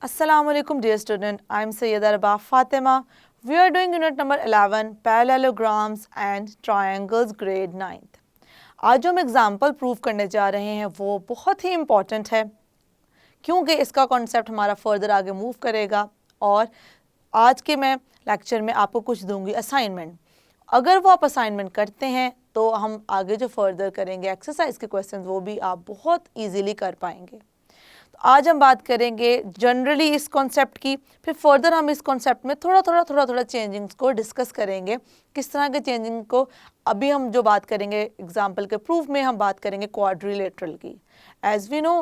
Assalamu alaikum dear student, I am Sayyida Rabah Fatima. We are doing unit number 11 parallelograms and triangles grade 9th. आज जो हम example prove करने जा रहे हैं वो बहुत ही इम्पॉर्टेंट है क्योंकि इसका कॉन्सेप्ट हमारा फर्दर आगे मूव करेगा और आज के मैं लेक्चर में आपको कुछ दूंगी असाइनमेंट। अगर वो आप असाइनमेंट करते हैं तो हम आगे जो फर्दर करेंगे एक्सरसाइज के क्वेश्चन वो भी आप बहुत ईजीली कर पाएंगे। तो आज हम बात करेंगे जनरली इस कॉन्सेप्ट की, फिर फर्दर हम इस कॉन्सेप्ट में थोड़ा चेंजिंग्स को डिस्कस करेंगे। किस तरह के चेंजिंग को अभी हम जो बात करेंगे एग्जांपल के प्रूफ में हम बात करेंगे क्वाड्रिलेटरल की। एज वी नो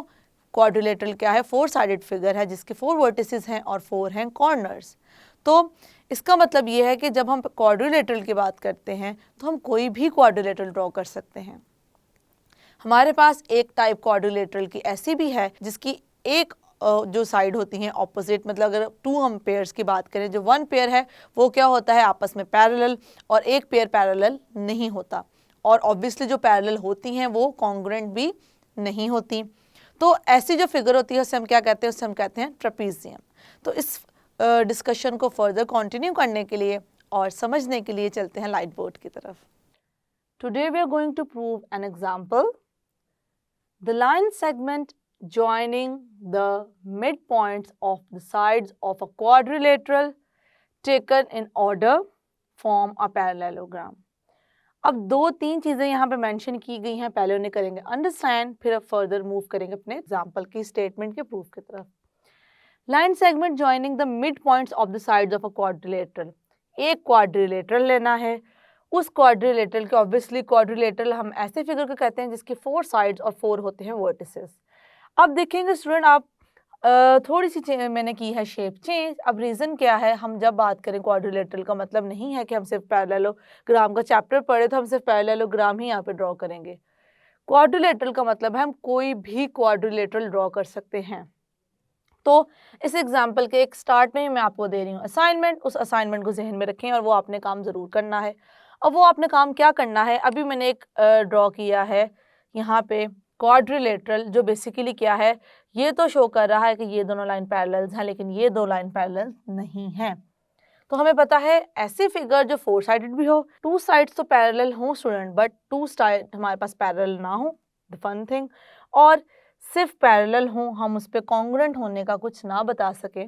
क्वाड्रिलेटरल क्या है, 4 साइडेड फिगर है जिसके 4 वर्टिसेस हैं और 4 हैं कॉर्नर्स। तो इसका मतलब ये है कि जब हम क्वाड्रिलेटरल की बात करते हैं तो हम कोई भी क्वाड्रिलेटरल ड्रॉ कर सकते हैं। हमारे पास एक टाइप क्वाड्रिलेटरल की ऐसी भी है जिसकी एक जो साइड होती हैं ऑपोजिट, मतलब अगर 2 हम पेयर्स की बात करें, जो 1 पेयर है वो क्या होता है आपस में पैरेलल और एक पेयर पैरेलल नहीं होता, और ऑब्वियसली जो पैरेलल होती हैं वो कॉन्ग्रुएंट भी नहीं होती। तो ऐसी जो फिगर होती है उससे हम क्या कहते हैं, उससे हम कहते हैं ट्रेपीजियम। तो इस डिस्कशन को फर्दर कंटिन्यू करने के लिए और समझने के लिए चलते हैं लाइट बोर्ड की तरफ। Today we are going to prove an example. The line segment joining the midpoints of the sides of a quadrilateral taken in order form a parallelogram. अब 2-3 चीज़ें यहाँ पे मेंशन की गई हैं, पहले उन्हें करेंगे अंडरस्टैंड, फिर अब फर्दर मूव करेंगे अपने एग्जाम्पल की स्टेटमेंट के प्रूफ की तरफ। Line segment joining the mid points of the sides of a quadrilateral. एक क्वाड्रिलेटरल लेना है, उस क्वाड्रिलेटरल के ऑब्वियसली क्वाड्रिलेटरल हम ऐसे फिगर को कहते हैं जिसके 4 साइड्स और 4 होते हैं वर्टिसेस। अब देखेंगे स्टूडेंट आप थोड़ी सी मैंने की है शेप चेंज। अब रीज़न क्या है, हम जब बात करें क्वाड्रिलेटरल का मतलब नहीं है कि हम सिर्फ पैरेललोग्राम का चैप्टर पढ़े तो हम सिर्फ पैरेललोग्राम ही यहाँ पे ड्रॉ करेंगे। क्वाड्रिलेटरल का मतलब है हम कोई भी क्वाड्रिलेटरल ड्रॉ कर सकते हैं। तो इस एग्जाम्पल के एक स्टार्ट में ही मैं आपको दे रही हूँ असाइनमेंट, उस असाइनमेंट को जहन में रखें और वो आपने काम ज़रूर करना है। अब वो आपने काम क्या करना है, अभी मैंने एक ड्रॉ किया है यहाँ पे क्वाड्रिलेटरल, जो बेसिकली क्या है, ये तो शो कर रहा है कि ये दोनों लाइन पैरेलल्स हैं लेकिन ये 2 लाइन पैरेलल नहीं हैं। तो हमें पता है ऐसी फिगर जो 4 साइडेड भी हो, 2 साइड्स तो पैरेलल हों स्टूडेंट, बट 2 साइड हमारे पास पैरेलल ना हो, द फन थिंग, और सिर्फ पैरेलल हों, हम उस पर कॉन्ग्रुएंट होने का कुछ ना बता सके,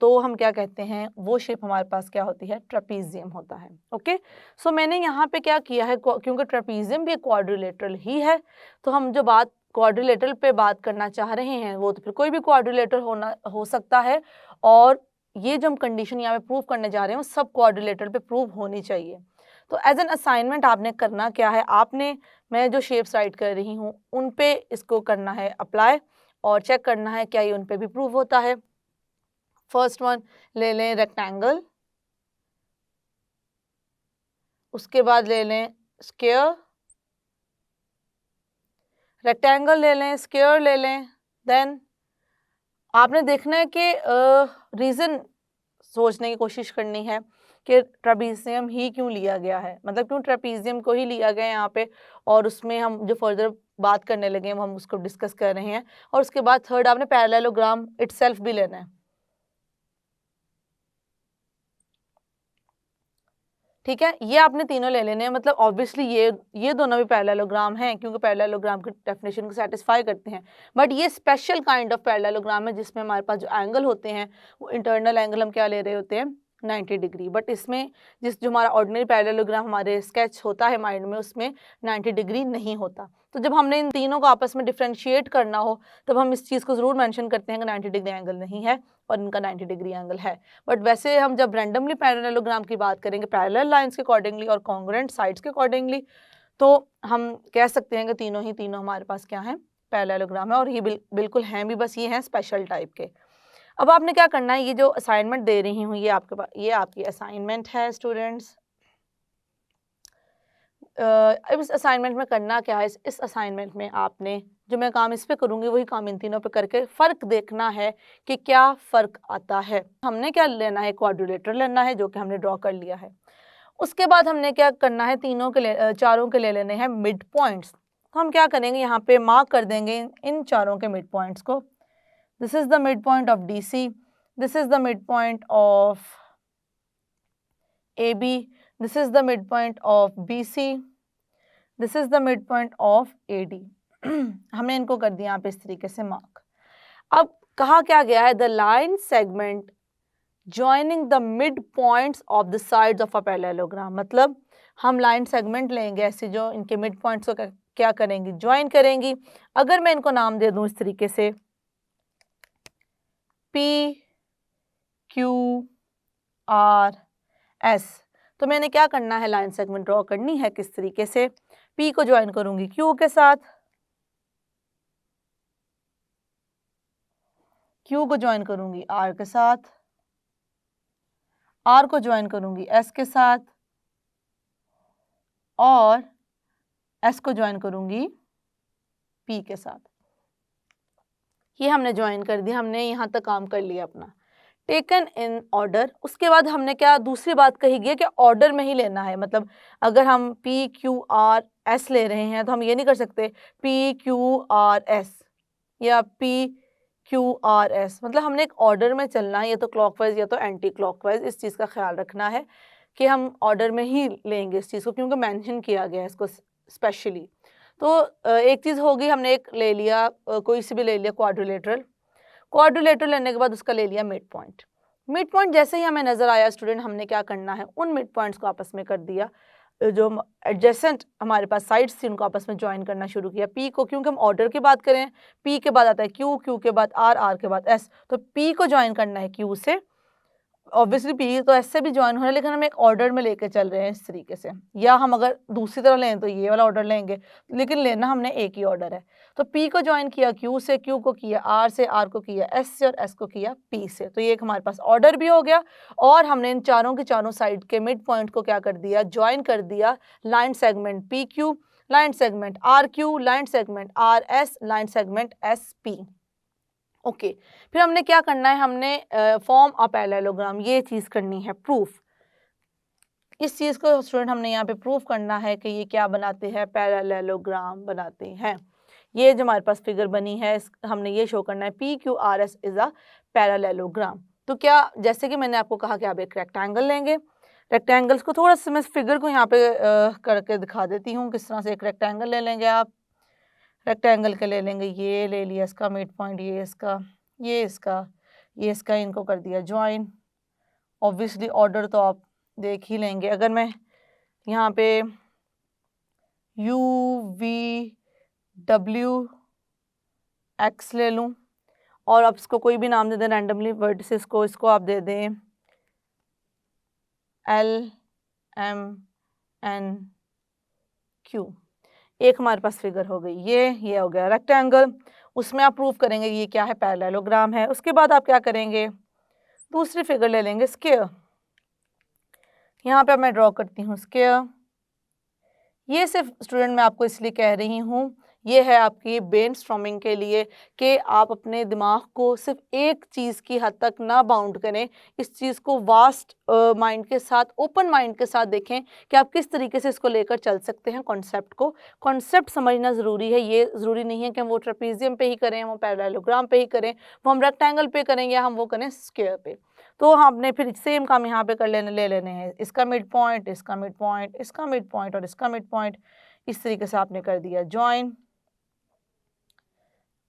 तो हम क्या कहते हैं, वो शेप हमारे पास क्या होती है, ट्रेपीजियम होता है। ओके, सो मैंने यहाँ पे क्या किया है, क्योंकि ट्रेपीजियम भी एक क्वाड्रिलेटरल ही है, तो हम जो बात क्वाड्रिलेटरल पे बात करना चाह रहे हैं वो तो फिर कोई भी क्वाड्रिलेटरल हो सकता है, और ये जो हम कंडीशन यहाँ पे प्रूव करने जा रहे हैं वो सब क्वाड्रिलेटरल पे प्रूव होनी चाहिए। तो एज एन असाइनमेंट आपने करना क्या है, आपने मैं जो शेप्स राइट कर रही हूँ उन पे इसको करना है अप्लाई और चेक करना है क्या ये उन पे भी प्रूव होता है। फर्स्ट वन ले लें रेक्टेंगल, उसके बाद ले लें स्क्वायर, रेक्टेंगल ले लें, स्क्वायर ले लें, देन आपने देखना है कि रीज़न सोचने की कोशिश करनी है कि ट्रेपीजियम ही क्यों लिया गया है, मतलब क्यों ट्रेपीजियम को ही लिया गया है यहाँ पे, और उसमें हम जो फर्दर बात करने लगे हम उसको डिस्कस कर रहे हैं। और उसके बाद थर्ड आपने पैरेललोग्राम इटसेल्फ भी लेना है, ठीक है, ये आपने तीनों ले लेने हैं। मतलब ऑब्वियसली ये दोनों भी पैरेललोग्राम हैं क्योंकि पैरेललोग्राम की डेफिनेशन को सेटिस्फाई करते हैं, बट ये स्पेशल काइंड ऑफ पैरेललोग्राम है जिसमें हमारे पास जो एंगल होते हैं वो इंटरनल एंगल हम क्या ले रहे होते हैं, 90 डिग्री। बट इसमें जो हमारा ऑर्डिनरी पैरेललोग्राम हमारे स्केच होता है माइंड में, उसमें 90 डिग्री नहीं होता। तो जब हमने इन तीनों को आपस में डिफ्रेंशिएट करना हो तब हम इस चीज़ को ज़रूर मेंशन करते हैं कि 90 डिग्री एंगल नहीं है और इनका 90 डिग्री एंगल है। बट वैसे हम जब रैंडमली पैरेललोग्राम की बात करेंगे पैरेलल लाइंस के अकॉर्डिंगली और कॉन्ग्रुएंट साइड्स के अकॉर्डिंगली, तो हम कह सकते हैं कि तीनों हमारे पास क्या हैं, पैरेललोग्राम है, और ये बिल्कुल हैं भी, बस ये हैं स्पेशल टाइप के। अब आपने क्या करना है, ये जो असाइनमेंट दे रही हूँ ये आपके पास, ये आपकी असाइनमेंट है स्टूडेंट्स। अब इस असाइनमेंट में करना क्या है, इस असाइनमेंट में आपने जो मैं काम इस पे करूँगी वही काम इन तीनों पे करके फ़र्क देखना है कि क्या फ़र्क आता है। हमने क्या लेना है, क्वाड्रिलेटरल लेना है जो कि हमने ड्रॉ कर लिया है। उसके बाद हमने क्या करना है, चारों के ले लेने हैं मिड पॉइंट्स। तो हम क्या करेंगे, यहाँ पे मार्क कर देंगे इन चारों के मिड पॉइंट्स को। This is the mid point of DC, this is the mid point of AB, this is the mid point of BC, this is the mid point of AD। हमने इनको कर दिया यहाँ पे इस तरीके से मार्क। अब कहा क्या गया है, the line segment joining the mid points of the sides of a parallelogram, मतलब हम लाइन सेगमेंट लेंगे ऐसे जो इनके मिड पॉइंट्स को क्या करेंगी, ज्वाइन करेंगी। अगर मैं इनको नाम दे दूं इस तरीके से P Q R S, तो मैंने क्या करना है, लाइन सेगमेंट ड्रॉ करनी है। किस तरीके से, P को ज्वाइन करूंगी Q के साथ, Q को ज्वाइन करूंगी R के साथ, R को ज्वाइन करूंगी S के साथ, और S को ज्वाइन करूंगी P के साथ। ये हमने ज्वाइन कर दिया, हमने यहाँ तक काम कर लिया अपना, टेकन इन ऑर्डर। उसके बाद हमने क्या दूसरी बात कही गई कि ऑर्डर में ही लेना है, मतलब अगर हम P Q R S ले रहे हैं तो हम ये नहीं कर सकते P Q R S या P Q R S, मतलब हमने एक ऑर्डर में चलना है, या तो क्लॉकवाइज या तो एंटी क्लॉकवाइज। इस चीज़ का ख्याल रखना है कि हम ऑर्डर में ही लेंगे इस चीज़ को, क्योंकि मेंशन किया गया है इसको स्पेशली। तो एक चीज़ होगी, हमने एक ले लिया, कोई सी भी ले लिया क्वाड्रिलेटरल, क्वाड्रिलेटरल लेने के बाद उसका ले लिया मिड पॉइंट। मिड पॉइंट जैसे ही हमें नज़र आया स्टूडेंट, हमने क्या करना है, उन मिड पॉइंट्स को आपस में कर दिया, जो एडजेसेंट हमारे पास साइड्स थी उनको आपस में ज्वाइन करना शुरू किया। P को, क्योंकि हम ऑर्डर की बात करें, P के बाद आता है Q, Q के बाद R, R के बाद S, तो P को ज्वाइन करना है Q से, ऑब्वियसली P तो S से भी ज्वाइन हो रहा है, लेकिन हम एक ऑर्डर में लेके चल रहे हैं इस तरीके से। या हम अगर दूसरी तरह लें तो ये वाला ऑर्डर लेंगे, लेकिन लेना हमने एक ही ऑर्डर है। तो P को ज्वाइन किया Q से, Q को किया R से, R को किया S से, और S को किया P से। तो ये एक हमारे पास ऑर्डर भी हो गया, और हमने इन चारों के चारों साइड के मिड पॉइंट को क्या कर दिया, ज्वाइन कर दिया। Line segment PQ, line segment RQ, line segment RS, line segment SP। Okay, फिर हमने क्या करना है, हमने फॉर्म अ पैरेललोग्राम, ये चीज़ करनी है प्रूफ। इस चीज़ को स्टूडेंट हमने यहाँ पे प्रूफ करना है कि ये क्या बनाते हैं, पैरेललोग्राम बनाते हैं। ये जो हमारे पास फिगर बनी है, हमने ये शो करना है PQRS इज़ अ पैरेललोग्राम। तो क्या, जैसे कि मैंने आपको कहा कि आप एक रेक्टेंगल लेंगे, रेक्टेंगल्स को थोड़ा सा मैं फिगर को यहाँ पे करके दिखा देती हूँ किस तरह से। एक रेक्टेंगल ले लेंगे आप, रेक्टेंगल के ले लेंगे, ये ले लिया इसका मिड पॉइंट, ये इसका, ये इसका, ये इसका, इनको कर दिया ज्वाइन। ऑब्वियसली ऑर्डर तो आप देख ही लेंगे। अगर मैं यहाँ पे UVWX ले लूँ, और आप इसको कोई भी नाम दे दें रैंडमली, वर्टिसेस को, इसको आप दे दें LMNQ, एक हमारे पास फिगर हो गई। ये हो गया रेक्टेंगल, उसमें आप प्रूव करेंगे ये क्या है, पैरेललोग्राम है। उसके बाद आप क्या करेंगे, दूसरी फिगर ले लेंगे स्क्वायर। यहाँ पे मैं ड्रॉ करती हूँ स्क्वायर। ये सिर्फ स्टूडेंट मैं आपको इसलिए कह रही हूँ, ये है आपकी ब्रेनस्टॉर्मिंग के लिए, कि आप अपने दिमाग को सिर्फ एक चीज़ की हद तक ना बाउंड करें, इस चीज़ को वास्ट माइंड के साथ, ओपन माइंड के साथ देखें कि आप किस तरीके से इसको लेकर चल सकते हैं। कॉन्सेप्ट को, कॉन्सेप्ट समझना ज़रूरी है। ये ज़रूरी नहीं है कि हम वो ट्रेपीजियम पे ही करें, वो पैरेललोग्राम पे ही करें, वो हम रेक्टेंगल पे करें, या हम वो करें स्क्वायर पे। तो हमने फिर सेम काम यहाँ पे कर ले लेने हैं, इसका मिड पॉइंट, इसका मिड पॉइंट, इसका मिड पॉइंट और इसका मिड पॉइंट, इस तरीके से आपने कर दिया ज्वाइन।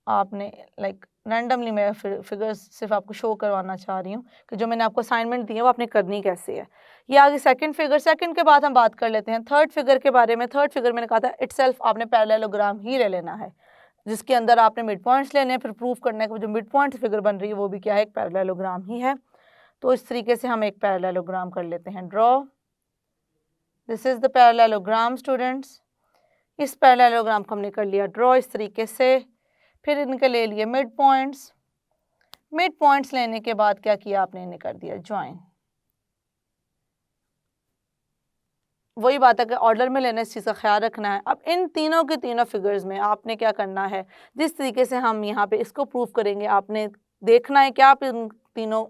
आपने लाइक रैंडमली, मैं फिगर्स सिर्फ आपको शो करवाना चाह रही हूँ कि जो मैंने आपको असाइनमेंट दी है वो आपने करनी कैसे है। ये आगे सेकंड फिगर, सेकंड के बाद हम बात कर लेते हैं थर्ड फिगर के बारे में। थर्ड फिगर मैंने कहा था इटसेल्फ आपने पैरेललोग्राम ही ले लेना है, जिसके अंदर आपने मिड पॉइंट्स लेने हैं, फिर प्रूफ करना है कि जो मिड पॉइंट फिगर बन रही है वो भी क्या है, एक पैरेललोग्राम ही है। तो इस तरीके से हम एक पैरेललोग्राम कर लेते हैं draw. This is the parallelogram students. इस पैरेललोग्राम को हमने कर लिया ड्रॉ इस तरीके से। फिर इनके ले लिए मिड पॉइंट्स, मिड पॉइंट्स लेने के बाद क्या किया आपने, इन्हें कर दिया ज्वाइन। वही बात है कि ऑर्डर में लेने, इस चीज़ का ख्याल रखना है। अब इन तीनों के तीनों फिगर्स में आपने क्या करना है, जिस तरीके से हम यहाँ पे इसको प्रूफ करेंगे, आपने देखना है कि आप इन तीनों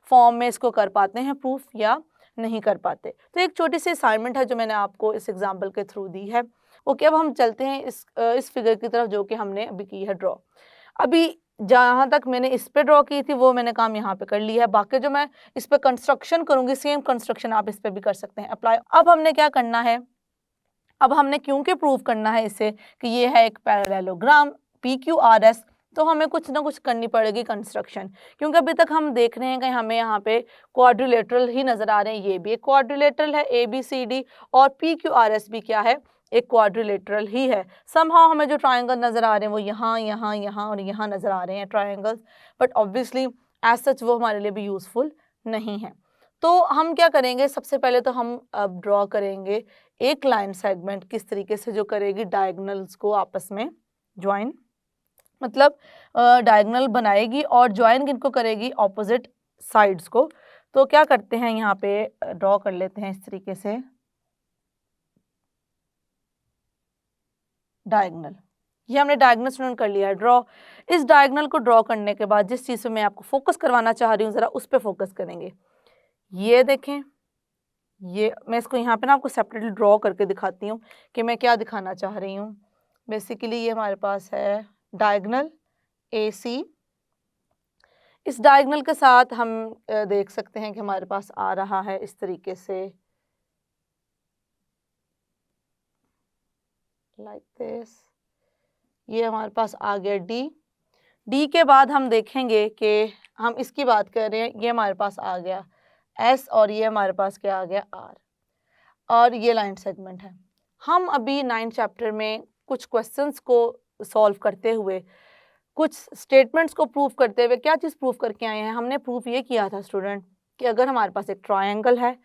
फॉर्म में इसको कर पाते हैं प्रूफ या नहीं कर पाते। तो एक छोटी सी असाइनमेंट है जो मैंने आपको इस एग्जाम्पल के थ्रू दी है। ओके, अब हम चलते हैं इस फिगर की तरफ जो कि हमने अभी की है ड्रॉ। अभी जहाँ तक मैंने इस पे ड्रॉ की थी वो मैंने काम यहाँ पे कर लिया है। बाकी जो मैं इस पे कंस्ट्रक्शन करूँगी, सेम कंस्ट्रक्शन आप इस पे भी कर सकते हैं अप्लाई। अब हमने क्या करना है, अब हमने क्योंकि प्रूव करना है इसे कि ये है एक पैरेललोग्राम PQRS, तो हमें कुछ ना कुछ करनी पड़ेगी कंस्ट्रक्शन, क्योंकि अभी तक हम देख रहे हैं कि हमें यहाँ पे क्वाड्रिलेटरल ही नज़र आ रहे हैं। ये भी एक क्वाड्रिलेटरल है ABCD, और PQRS भी क्या है, एक क्वाड्रिलेटरल ही है। समहाउ हमें जो ट्रायंगल नज़र आ रहे हैं वो यहाँ यहाँ यहाँ और यहाँ नज़र आ रहे हैं triangles, but obviously as such वो हमारे लिए भी यूज़फुल नहीं है। तो हम क्या करेंगे, सबसे पहले तो हम अब ड्रॉ करेंगे एक लाइन सेगमेंट किस तरीके से जो करेगी डायगोनल्स को आपस में ज्वाइन, मतलब डायगोनल बनाएगी और ज्वाइन किनको करेगी, ऑपोजिट साइड्स को। तो क्या करते हैं, यहाँ पे ड्रॉ कर लेते हैं इस तरीके से डायगोनल। ये हमने डायगोनल स्टूडेंट कर लिया है ड्रॉ। इस डायगोनल को ड्रॉ करने के बाद जिस चीज़ पे मैं आपको फोकस करवाना चाह रही हूँ ज़रा उस पर फोकस करेंगे। ये देखें, ये मैं इसको यहाँ पे ना आपको सेपरेटली ड्रॉ करके दिखाती हूँ कि मैं क्या दिखाना चाह रही हूँ। बेसिकली ये हमारे पास है डायगोनल AC। इस डायगोनल के साथ हम देख सकते हैं कि हमारे पास आ रहा है इस तरीके से, लाइक दिस। ये हमारे पास आ गया D के बाद हम देखेंगे कि हम इसकी बात कर रहे हैं, ये हमारे पास आ गया S, और ये हमारे पास क्या आ गया R, और ये लाइन सेगमेंट है। हम अभी 9th चैप्टर में कुछ क्वेश्चंस को सॉल्व करते हुए, कुछ स्टेटमेंट्स को प्रूव करते हुए क्या चीज़ प्रूव करके आए हैं। हमने प्रूफ ये किया था स्टूडेंट कि अगर हमारे पास एक ट्रायंगल है,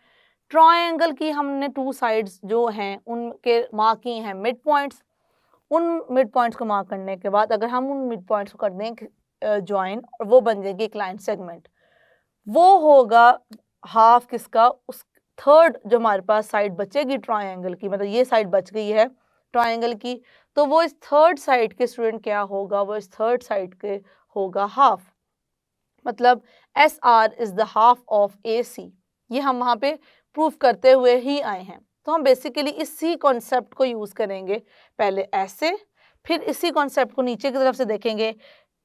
ट्रायंगल की हमने 2 साइड्स जो हैं उनके मार्क की हैं मिड पॉइंट्स। उन मिड पॉइंट्स को मार्क करने के बाद अगर हम उन मिड पॉइंट्स को कर दें ज्वाइन, और वो बन जाएगी एक लाइन सेगमेंट, वो होगा हाफ किसका, उस थर्ड जो हमारे पास साइड बचेगी ट्रायंगल की, मतलब ये साइड बच गई है ट्रायंगल की, तो वो इस थर्ड साइड के स्टूडेंट क्या होगा, वो इस थर्ड साइड के होगा हाफ। मतलब SR is the half of AC। ये हम वहाँ पे प्रूफ करते हुए ही आए हैं। तो हम बेसिकली इसी कॉन्सेप्ट को यूज़ करेंगे, पहले ऐसे, फिर इसी कॉन्सेप्ट को नीचे की तरफ से देखेंगे।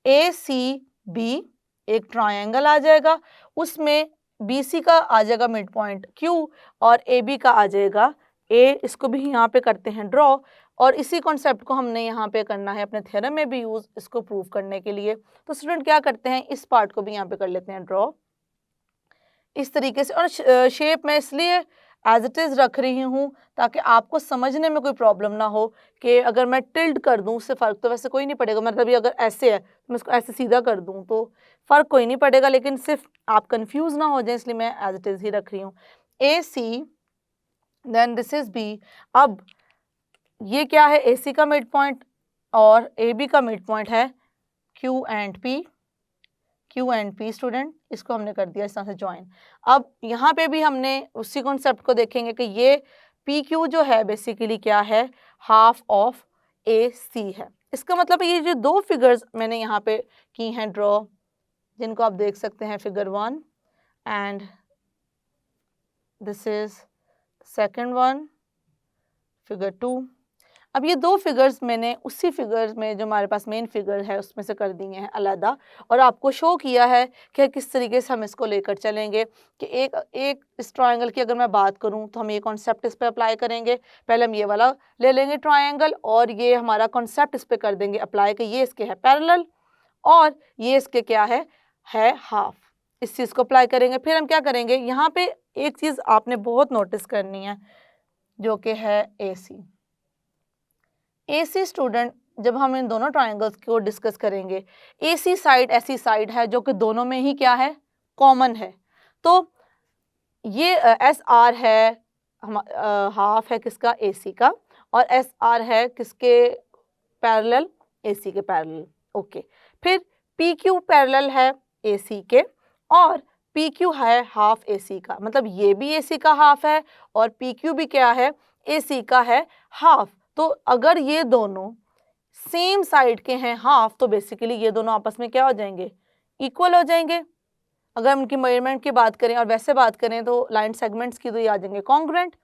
ACB एक ट्रायंगल आ जाएगा, उसमें BC का आ जाएगा मिड पॉइंट Q, और AB का आ जाएगा A। इसको भी यहाँ पे करते हैं ड्रॉ, और इसी कॉन्सेप्ट को हमने यहाँ पे करना है अपने थ्योरम में भी यूज़, इसको प्रूव करने के लिए। तो स्टूडेंट क्या करते हैं, इस पार्ट को भी यहाँ पे कर लेते हैं ड्रॉ इस तरीके से। और शेप मैं इसलिए एज इट इज़ रख रही हूँ ताकि आपको समझने में कोई प्रॉब्लम ना हो कि अगर मैं टिल्ड कर दूँ उससे फ़र्क तो वैसे कोई नहीं पड़ेगा, मतलब ये अगर ऐसे है तो मैं इसको ऐसे सीधा कर दूँ तो फ़र्क कोई नहीं पड़ेगा, लेकिन सिर्फ आप कंफ्यूज ना हो जाए इसलिए मैं एज इट इज़ ही रख रही हूँ। AC then this is B। अब ये क्या है, AC का मिड पॉइंट और AB का मिड पॉइंट है Q एंड P स्टूडेंट, इसको हमने कर दिया इस तरह से ज्वाइन। अब यहाँ पे भी हमने उसी कॉन्सेप्ट को देखेंगे कि ये PQ जो है बेसिकली क्या है, हाफ ऑफ AC है। इसका मतलब ये जो 2 फिगर्स मैंने यहाँ पे की हैं ड्रॉ, जिनको आप देख सकते हैं figure 1 and this is second one, figure 2। अब ये 2 फिगर्स मैंने उसी फिगर में जो हमारे पास मेन फिगर है उसमें से कर दिए हैं अलग, और आपको शो किया है कि किस तरीके से हम इसको लेकर चलेंगे। कि एक इस ट्रायंगल की अगर मैं बात करूं तो हम ये कॉन्सेप्ट इस पे अप्लाई करेंगे। पहले हम ये वाला ले लेंगे ट्रायंगल, और ये हमारा कॉन्सेप्ट इस पे कर देंगे अप्लाई कि ये इसके है पैरेलल और ये इसके क्या है हाफ। इस चीज़ को अप्लाई करेंगे। फिर हम क्या करेंगे, यहाँ पे एक चीज़ आपने बहुत नोटिस करनी है जो कि है AC स्टूडेंट। जब हम इन दोनों ट्रायंगल्स को डिस्कस करेंगे, AC साइड ऐसी साइड है जो कि दोनों में ही क्या है, कॉमन है। तो ये SR है हाफ है किसका, AC का, और SR है किसके पैरेलल, AC के पैरेलल। ओके, फिर PQ पैरेलल है AC के, और PQ है हाफ AC का, मतलब ये भी AC का हाफ है और PQ भी क्या है, AC का है हाफ। तो अगर ये दोनों सेम साइड के हैं हाफ, तो बेसिकली ये दोनों आपस में क्या हो जाएंगे, इक्वल हो जाएंगे। अगर हम इनकी मेजरमेंट की बात करें और वैसे बात करें तो लाइन सेगमेंट्स की तो ये आ जाएंगे कॉन्ग्रुएंट।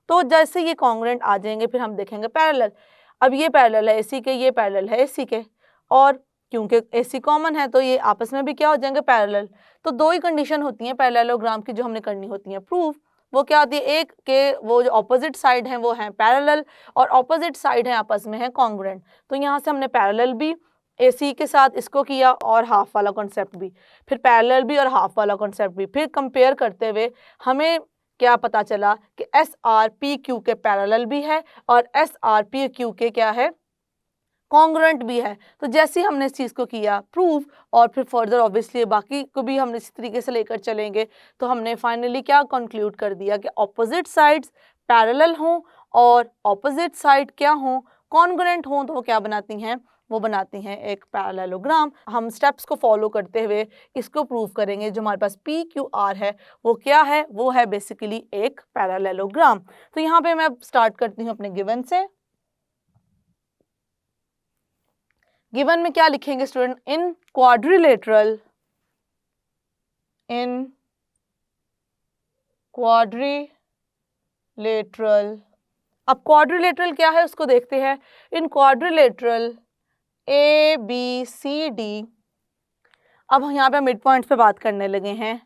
तो जैसे ये कॉन्ग्रुएंट आ जाएंगे फिर हम देखेंगे पैरेलल। अब ये पैरेलल है AC के, ये पैरेलल है AC के, और क्योंकि AC कॉमन है तो ये आपस में भी क्या हो जाएंगे, पैरेलल। तो दो ही कंडीशन होती हैं पैरेललोग्राम की जो हमने करनी होती है प्रूफ। वो क्या होती है, एक के वो जो ऑपोजिट साइड हैं वो हैं पैरेलल और ऑपोजिट साइड हैं आपस में है कॉन्ग्रुएंट। तो यहाँ से हमने पैरेलल भी AC के साथ इसको किया और हाफ वाला कॉन्सेप्ट भी, फिर पैरेलल भी और हाफ वाला कॉन्सेप्ट भी, फिर कंपेयर करते हुए हमें क्या पता चला कि SRPQ के पैरेलल भी है और SRPQ के क्या है, कॉन्ग्रुएंट भी है। तो जैसे ही हमने इस चीज़ को किया प्रूफ और फिर फर्दर ऑब्वियसली बाकी को भी हम इसी तरीके से लेकर चलेंगे, तो हमने फाइनली क्या कंक्लूड कर दिया कि ऑपोजिट साइड्स पैरेलल हों और ऑपोजिट साइड क्या हों, कॉन्ग्रुएंट हों, तो वो क्या बनाती हैं, वो बनाती हैं एक पैरेललोग्राम। हम स्टेप्स को फॉलो करते हुए इसको प्रूव करेंगे। जो हमारे पास PQR है वो क्या है, वो है बेसिकली एक पैरेललोग्राम। तो यहाँ पे मैं स्टार्ट करती हूँ अपने गिवन से। गिवन में क्या लिखेंगे स्टूडेंट, इन क्वाड्रिलेटरल अब क्वाड्रिलेटरल क्या है उसको देखते हैं। इन क्वाड्रिलेटरल ABCD, अब हम यहाँ पे मिड पॉइंट्स पे बात करने लगे हैं।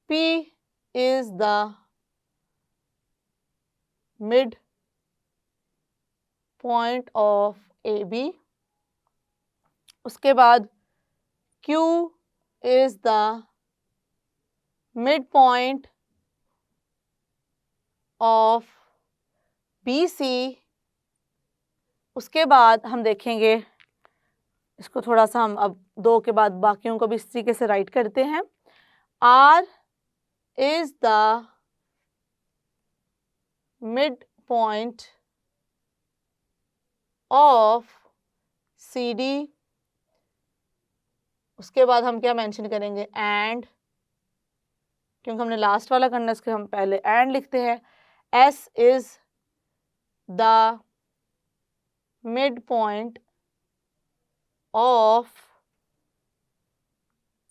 P is the mid point of AB, उसके बाद Q is the mid point of BC, उसके बाद हम देखेंगे इसको थोड़ा सा हम अब दो के बाद बाकियों को भी इस तरीके से राइट करते हैं। R is the mid point of CD, उसके बाद हम क्या मेंशन करेंगे, एंड, क्योंकि हमने लास्ट वाला करना है इसके हम पहले एंड लिखते हैं। S is the mid point of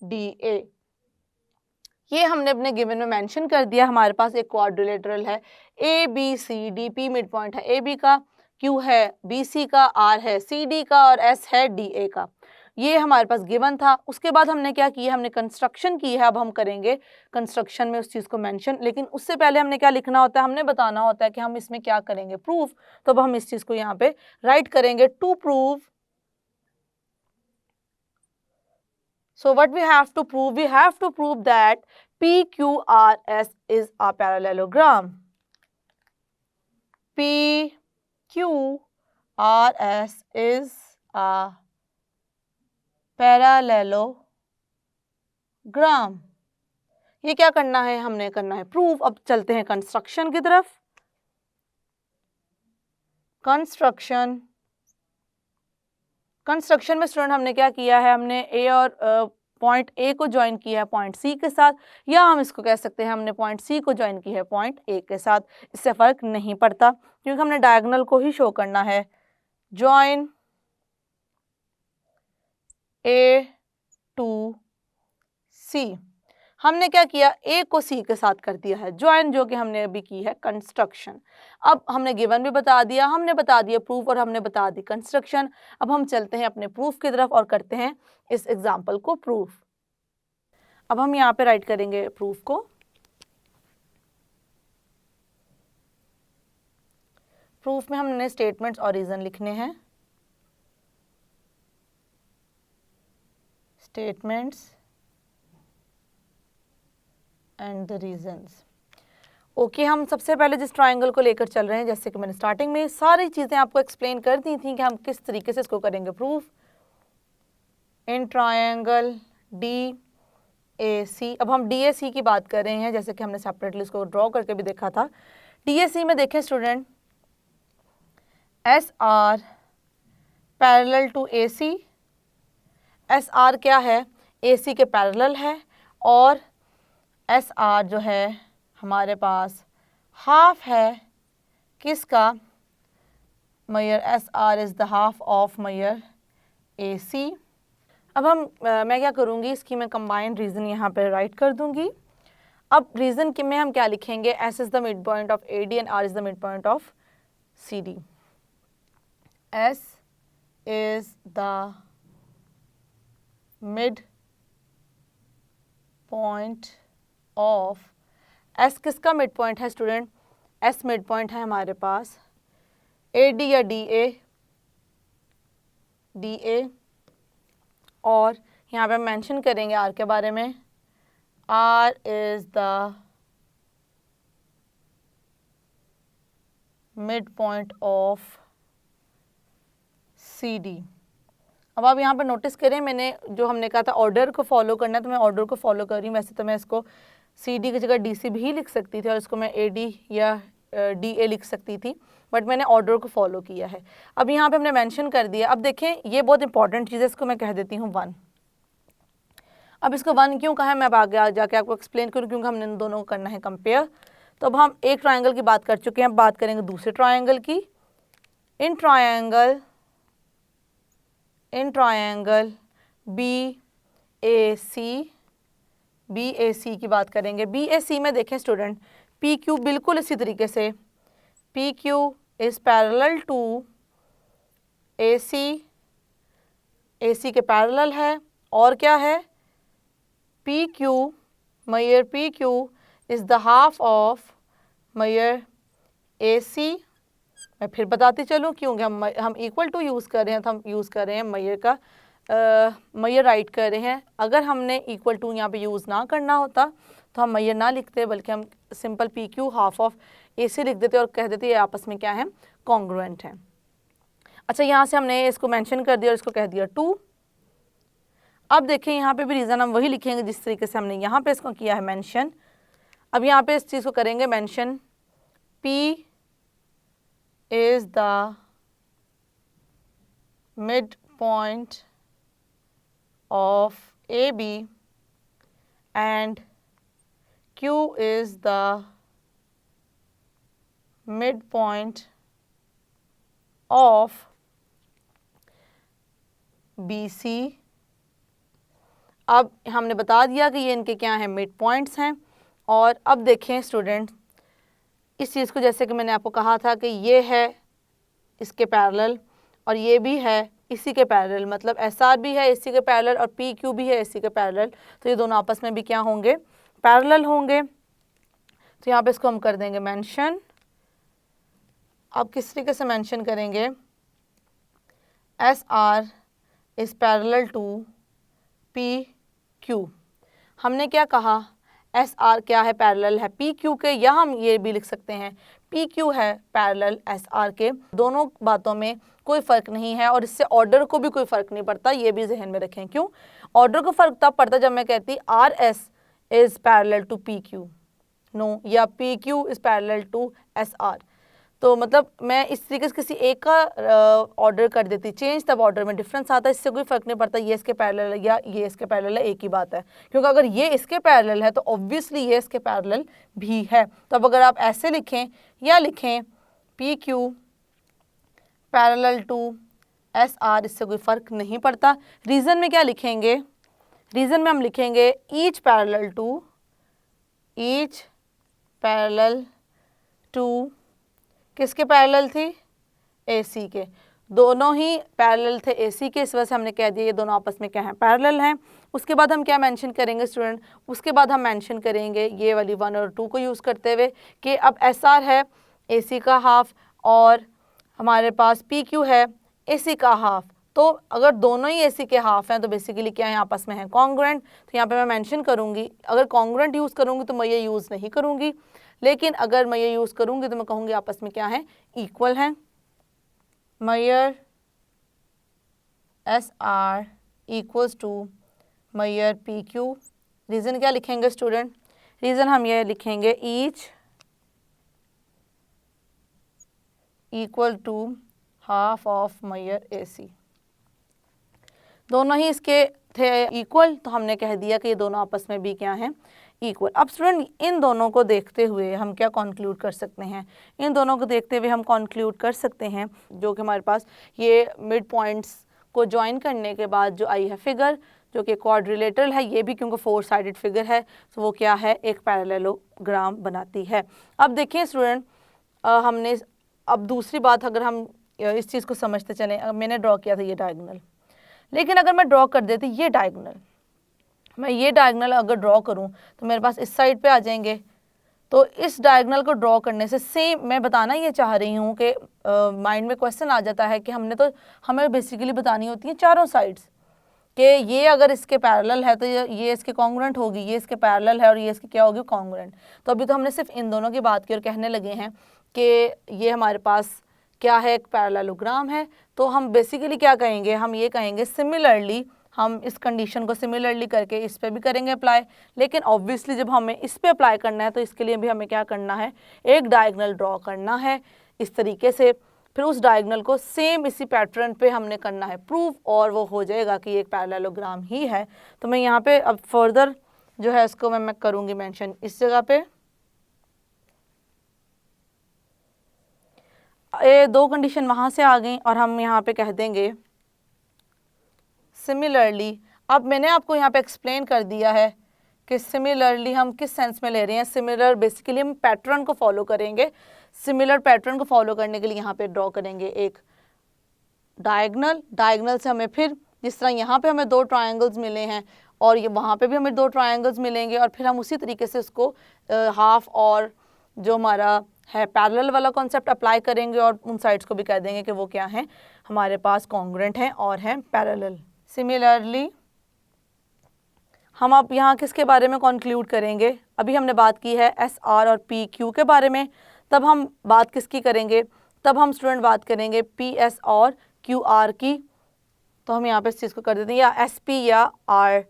DA। ये हमने अपने गिवन में मेंशन कर दिया। हमारे पास एक क्वाड्रिलेटरल है, ABCD, P मिड पॉइंट है AB का, Q है BC का, R है CD का और S है DA का। ये हमारे पास गिवन था। उसके बाद हमने क्या किया, हमने कंस्ट्रक्शन की है। अब हम करेंगे कंस्ट्रक्शन में उस चीज़ को मेंशन, लेकिन उससे पहले हमने क्या लिखना होता है, हमने बताना होता है कि हम इसमें क्या करेंगे, प्रूफ। तो अब हम इस चीज़ को यहाँ पे राइट करेंगे, to prove. So what we have to prove? We have to prove that PQRS is a parallelogram. PQRS is a parallelogram. ये क्या करना है, हमने करना है प्रूफ। अब चलते हैं कंस्ट्रक्शन की तरफ। कंस्ट्रक्शन में स्टूडेंट हमने क्या किया है, हमने ए और पॉइंट ए को ज्वाइन किया है पॉइंट सी के साथ, या हम इसको कह सकते हैं हमने पॉइंट सी को ज्वाइन किया है पॉइंट ए के साथ। इससे फ़र्क नहीं पड़ता क्योंकि हमने डायगोनल को ही शो करना है। ज्वाइन ए टू सी, हमने क्या किया, ए को सी के साथ कर दिया है ज्वाइन, जो कि हमने अभी की है कंस्ट्रक्शन। अब हमने गिवन भी बता दिया, हमने बता दिया प्रूफ और हमने बता दी कंस्ट्रक्शन। अब हम चलते हैं अपने प्रूफ की तरफ और करते हैं इस एग्जाम्पल को प्रूफ। अब हम यहाँ पे राइट करेंगे प्रूफ को। प्रूफ में हमने स्टेटमेंट्स और रीजन लिखने हैं। Statements and the reasons. Okay, हम सबसे पहले जिस ट्रायंगल को लेकर चल रहे हैं, जैसे कि मैंने स्टार्टिंग में सारी चीज़ें आपको एक्सप्लेन कर दी थी कि हम किस तरीके से इसको करेंगे प्रूफ। इन ट्रायंगल DAC, अब हम DAC की बात कर रहे हैं, जैसे कि हमने सेपरेटली इसको ड्रॉ करके भी देखा था। DAC में देखें student, SR parallel to AC। SR क्या है, AC के पैरेलल है और SR जो है हमारे पास हाफ है किसका, measure SR is the half of measure AC। अब मैं क्या करूँगी, इसकी मैं कंबाइंड रीज़न यहाँ पे राइट कर दूँगी। अब रीज़न में हम क्या लिखेंगे, S is the mid point of AD and R is the mid point of CD। S is the mid point of S किसका मिड पॉइंट है स्टूडेंट? S मिड पॉइंट है हमारे पास AD या DA और यहाँ पे मेंशन करेंगे R के बारे में। R is the mid point of CD। अब आप यहाँ पर नोटिस करें, मैंने जो हमने कहा था ऑर्डर को फॉलो करना है, तो मैं ऑर्डर को फॉलो कर रही हूँ। वैसे तो मैं इसको CD की जगह DC भी लिख सकती थी और इसको मैं AD या DA लिख सकती थी, बट मैंने ऑर्डर को फॉलो किया है। अब यहाँ पे हमने मेंशन कर दिया। अब देखें, ये बहुत इंपॉर्टेंट चीज़ है, इसको मैं कह देती हूँ 1। अब इसको 1 क्यों कहा है मैं अब आगे जाके आपको एक्सप्लेन करूँ, क्योंकि हमने इन दोनों को करना है कंपेयर। तो अब हम एक ट्राइंगल की बात कर चुके हैं, अब बात करेंगे दूसरे ट्राइंगल की। इन ट्राइंगल BAC की बात करेंगे। BAC में देखें स्टूडेंट, PQ बिल्कुल इसी तरीके से, PQ is parallel to AC, AC के पैरेलल है। और क्या है? PQ is the half of measure AC। मैं फिर बताती चलूँ, क्योंकि हम इक्वल टू यूज़ कर रहे हैं, तो हम यूज़ कर रहे हैं मेजर का मेजर राइट कर रहे हैं। अगर हमने इक्वल टू यहाँ पे यूज़ ना करना होता तो हम मेजर ना लिखते, बल्कि हम simple PQ half of AC लिख देते और कह देते ये आपस में क्या है, कॉन्ग्रुएंट है। अच्छा, यहाँ से हमने इसको मेंशन कर दिया और इसको कह दिया 2। अब देखें यहाँ पे भी रीज़न हम वही लिखेंगे जिस तरीके से हमने यहाँ पे इसको किया है मेंशन। अब यहाँ पे इस चीज़ को करेंगे mention, P is the midpoint of AB and Q is the midpoint of BC। अब हमने बता दिया कि ये इनके क्या हैं, मिड पॉइंट्स हैं। और अब देखें स्टूडेंट, इस चीज़ को जैसे कि मैंने आपको कहा था कि ये है इसके पैरेलल और ये भी है इसी के पैरेलल, मतलब SR भी है इसी के पैरेलल और PQ भी है इसी के पैरेलल, तो ये दोनों आपस में भी क्या होंगे, पैरेलल होंगे। तो यहाँ पे इसको हम कर देंगे मेंशन। अब किस तरीके से मेंशन करेंगे? SR is parallel to PQ। हमने क्या कहा? SR क्या है, पैरेलल है PQ के, या हम ये भी लिख सकते हैं PQ है पैरेलल SR के। दोनों बातों में कोई फ़र्क नहीं है और इससे ऑर्डर को भी कोई फ़र्क नहीं पड़ता, ये भी जहन में रखें। क्यों ऑर्डर को फ़र्क तब पड़ता जब मैं कहती RS is parallel to PQ, no, या PQ is parallel to SR। तो मतलब मैं इस तरीके से किसी एक का ऑर्डर कर देती चेंज, तब ऑर्डर में डिफरेंस आता है, इससे कोई फ़र्क नहीं पड़ता ये इसके पैरेलल है या ये इसके पैरेलल है, एक ही बात है। क्योंकि अगर ये इसके पैरेलल है तो ऑब्वियसली ये इसके पैरेलल भी है। तो अब अगर आप ऐसे लिखें या लिखें PQ पैरेलल टू SR, इससे कोई फ़र्क नहीं पड़ता। रीज़न में क्या लिखेंगे? रीज़न में हम लिखेंगे ईच पैरेलल टू किसके पैरेलल थी? AC के। दोनों ही पैरेलल थे AC के, इस वजह से हमने कह दिया ये दोनों आपस में क्या हैं, पैरेलल हैं। उसके बाद हम क्या मेंशन करेंगे स्टूडेंट? उसके बाद हम मेंशन करेंगे ये वाली 1 और 2 को यूज़ करते हुए कि अब SR है AC का हाफ और हमारे पास PQ है AC का हाफ। तो अगर दोनों ही AC के हाफ हैं तो बेसिकली क्या है, आपस में है कॉन्ग्रुएंट। तो यहाँ पे मैं मेंशन करूँगी, अगर कॉन्ग्रुएंट यूज़ करूँगी तो मैं ये यूज़ नहीं करूँगी, लेकिन अगर मैं ये यूज़ करूँगी तो मैं कहूँगी आपस में क्या है, इक्वल हैं। Measure SR equals to measure PQ। Reason क्या लिखेंगे स्टूडेंट? रीज़न हम ये लिखेंगे each equal to half of measure AC। दोनों ही इसके थे इक्वल, तो हमने कह दिया कि ये दोनों आपस में भी क्या हैं, इक्वल। अब स्टूडेंट इन दोनों को देखते हुए हम क्या कंक्लूड कर सकते हैं? इन दोनों को देखते हुए हम कंक्लूड कर सकते हैं जो कि हमारे पास ये मिड पॉइंट्स को ज्वाइन करने के बाद जो आई है फिगर, जो कि क्वाड्रिलेटरल है, ये भी क्योंकि 4 साइडेड फिगर है, तो वो क्या है, एक पैरेललोग्राम बनाती है। अब देखिए स्टूडेंट, हमने अब दूसरी बात, अगर हम इस चीज़ को समझते चलें। मैंने ड्रॉ किया था ये डायगोनल, लेकिन अगर मैं ड्रॉ कर देती ये डायगोनल, मैं ये डायगोनल अगर ड्रॉ करूं तो मेरे पास इस साइड पे आ जाएंगे। तो इस डायगोनल को ड्रॉ करने से सेम, मैं बताना ये चाह रही हूँ कि माइंड में क्वेश्चन आ जाता है कि हमें बेसिकली बतानी होती है चारों साइड्स, कि ये अगर इसके पैरेलल है तो ये इसके कॉन्ग्रुएंट होगी, ये इसके पैरेलल है और ये इसके क्या होगी, कॉन्ग्रुएंट। तो अभी तो हमने सिर्फ इन दोनों की बात की और कहने लगे हैं कि ये हमारे पास क्या है, एक पैरेललोग्राम है। तो हम बेसिकली क्या कहेंगे, हम ये कहेंगे सिमिलरली, हम इस कंडीशन को सिमिलरली करके इस पे भी करेंगे अप्लाई। लेकिन ऑब्वियसली जब हमें इस पे अप्लाई करना है तो इसके लिए भी हमें क्या करना है, एक डायगोनल ड्रॉ करना है इस तरीके से। फिर उस डायगोनल को सेम इसी पैटर्न पे हमने करना है प्रूफ, और वो हो जाएगा कि एक पैरेललोग्राम ही है। तो मैं यहाँ पे अब फर्दर जो है इसको मैं करूँगी मेंशन इस जगह पे। ये दो कंडीशन वहाँ से आ गई और हम यहाँ पे कह देंगे सिमिलरली। अब मैंने आपको यहाँ पे एक्सप्लेन कर दिया है कि सिमिलरली हम किस सेंस में ले रहे हैं। सिमिलर बेसिकली हम पैटर्न को फॉलो करेंगे, सिमिलर पैटर्न को फॉलो करने के लिए यहाँ पे ड्रॉ करेंगे एक डायगोनल। डायगोनल से हमें फिर जिस तरह यहाँ पे हमें दो ट्रायंगल्स मिले हैं और ये वहाँ पे भी हमें दो ट्रायंगल्स मिलेंगे, और फिर हम उसी तरीके से उसको हाफ और जो हमारा है पैरेलल वाला कॉन्सेप्ट अप्लाई करेंगे और उन साइड्स को भी कह देंगे कि वो क्या हैं, हमारे पास कॉन्ग्रुएंट हैं और हैं पैरेलल। सिमिलरली हम अब यहाँ किसके बारे में कंक्लूड करेंगे, अभी हमने बात की है एस आर और पी क्यू के बारे में, तब हम बात किसकी करेंगे, तब हम स्टूडेंट बात करेंगे पी एस और क्यू आर की। तो हम यहाँ पे इस चीज़ को कर देते हैं, या एस पी या आर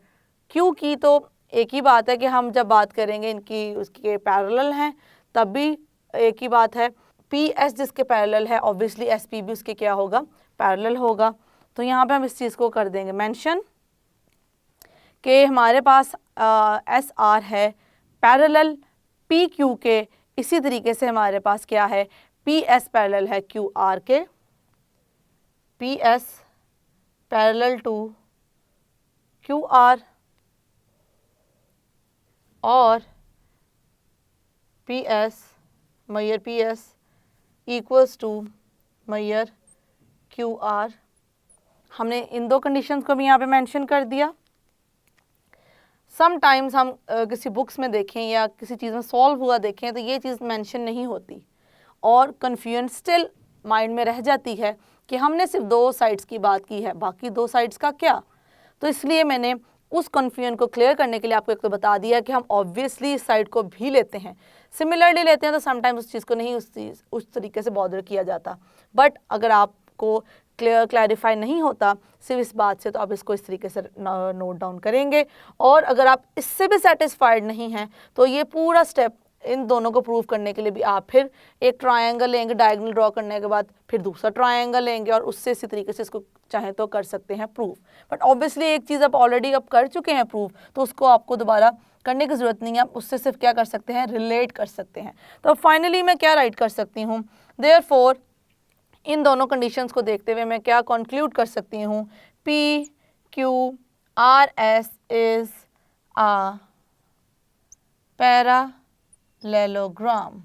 क्यू की। तो एक ही बात है कि हम जब बात करेंगे इनकी उसके पैरेलल हैं तब भी एक ही बात है। पी एस जिसके पैरेलल है ऑब्वियसली एस पी भी उसके क्या होगा, पैरेलल होगा। तो यहाँ पे हम इस चीज़ को कर देंगे मेंशन कि हमारे पास एस आर है पैरेलल पी क्यू के, इसी तरीके से हमारे पास क्या है, पी एस पैरेलल है क्यू आर के, P S parallel to Q R, और पी एस मैयर पी एस इक्वल्स टू मैयर क्यू आर। हमने इन दो कंडीशंस को भी यहाँ पे मेंशन कर दिया। समटाइम्स हम किसी बुक्स में देखें या किसी चीज़ में सॉल्व हुआ देखें तो ये चीज़ मेंशन नहीं होती और कन्फ्यूजन स्टिल माइंड में रह जाती है कि हमने सिर्फ दो साइड्स की बात की है, बाकी दो साइड्स का क्या। तो इसलिए मैंने उस कन्फ्यूजन को क्लियर करने के लिए आपको एक तो बता दिया कि हम ऑब्वियसली इस साइड को भी लेते हैं, सिमिलरली लेते हैं, तो समटाइम्स उस चीज़ को नहीं उस तरीके से बॉदर किया जाता। बट अगर आपको क्लैरिफाई नहीं होता सिर्फ इस बात से, तो आप इसको इस तरीके से नोट डाउन करेंगे। और अगर आप इससे भी सेटिस्फाइड नहीं हैं तो ये पूरा स्टेप इन दोनों को प्रूव करने के लिए भी आप फिर एक ट्रायंगल लेंगे, डायगोनल ड्रॉ करने के बाद फिर दूसरा ट्रायंगल लेंगे और उससे इसी तरीके से इसको चाहे तो कर सकते हैं प्रूफ। बट ऑब्वियसली एक चीज़ आप ऑलरेडी अब कर चुके हैं प्रूफ, तो उसको आपको दोबारा करने की ज़रूरत नहीं है, आप उससे सिर्फ क्या कर सकते हैं, रिलेट कर सकते हैं। तो फाइनली मैं क्या राइट कर सकती हूँ, देयरफॉर इन दोनों कंडीशंस को देखते हुए मैं क्या कंक्लूड कर सकती हूँ, P Q R S is a parallelogram.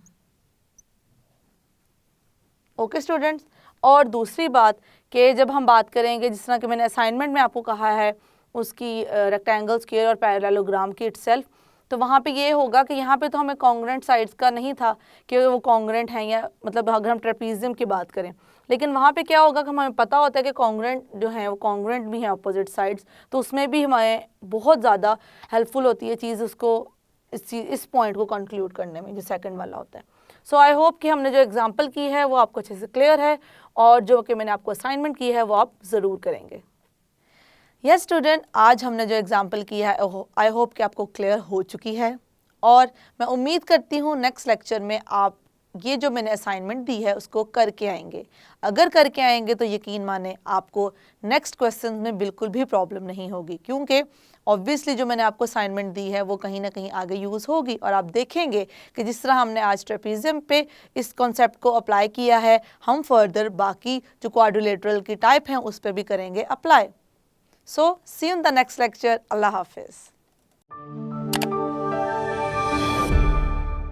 Okay students, और दूसरी बात कि जब हम बात करेंगे, जिस तरह कि मैंने असाइनमेंट में आपको कहा है उसकी रेक्टेंगल स्क्वायर और पैरेललोग्राम की इटसेल्फ, तो वहाँ पे ये होगा कि यहाँ पे तो हमें कॉन्ग्रुएंट साइड्स का नहीं था कि वो कॉन्ग्रुएंट हैं, या मतलब अगर हम ट्रेपीजियम की बात करें, लेकिन वहाँ पे क्या होगा कि हमें पता होता है कि कॉन्ग्रुएंट जो है वो कॉन्ग्रुएंट भी हैं अपोजिट साइड्स, तो उसमें भी हमें बहुत ज़्यादा हेल्पफुल होती है चीज़ उसको इस पॉइंट को कंक्लूड करने में, जो सेकंड वाला होता है। सो आई होप कि हमने जो एग्जांपल की है वो आपको अच्छे से क्लियर है, और जो कि मैंने आपको असाइनमेंट की है वो आप ज़रूर करेंगे। यस स्टूडेंट, आज हमने जो एग्जांपल किया है आई होप कि आपको क्लियर हो चुकी है, और मैं उम्मीद करती हूँ नेक्स्ट लेक्चर में आप ये जो मैंने असाइनमेंट दी है उसको करके आएंगे। अगर करके आएंगे तो यकीन माने आपको नेक्स्ट क्वेश्चन में बिल्कुल भी प्रॉब्लम नहीं होगी, क्योंकि ऑब्वियसली जो मैंने आपको असाइनमेंट दी है वो कहीं ना कहीं आगे यूज़ होगी, और आप देखेंगे कि जिस तरह हमने आज ट्रेपीजियम पे इस कॉन्सेप्ट को अप्लाई किया है, हम फर्दर बाकी जो क्वाड्रिलेटरल की टाइप हैं उस पर भी करेंगे apply. So see you in the next lecture. अल्लाह हाफिज़।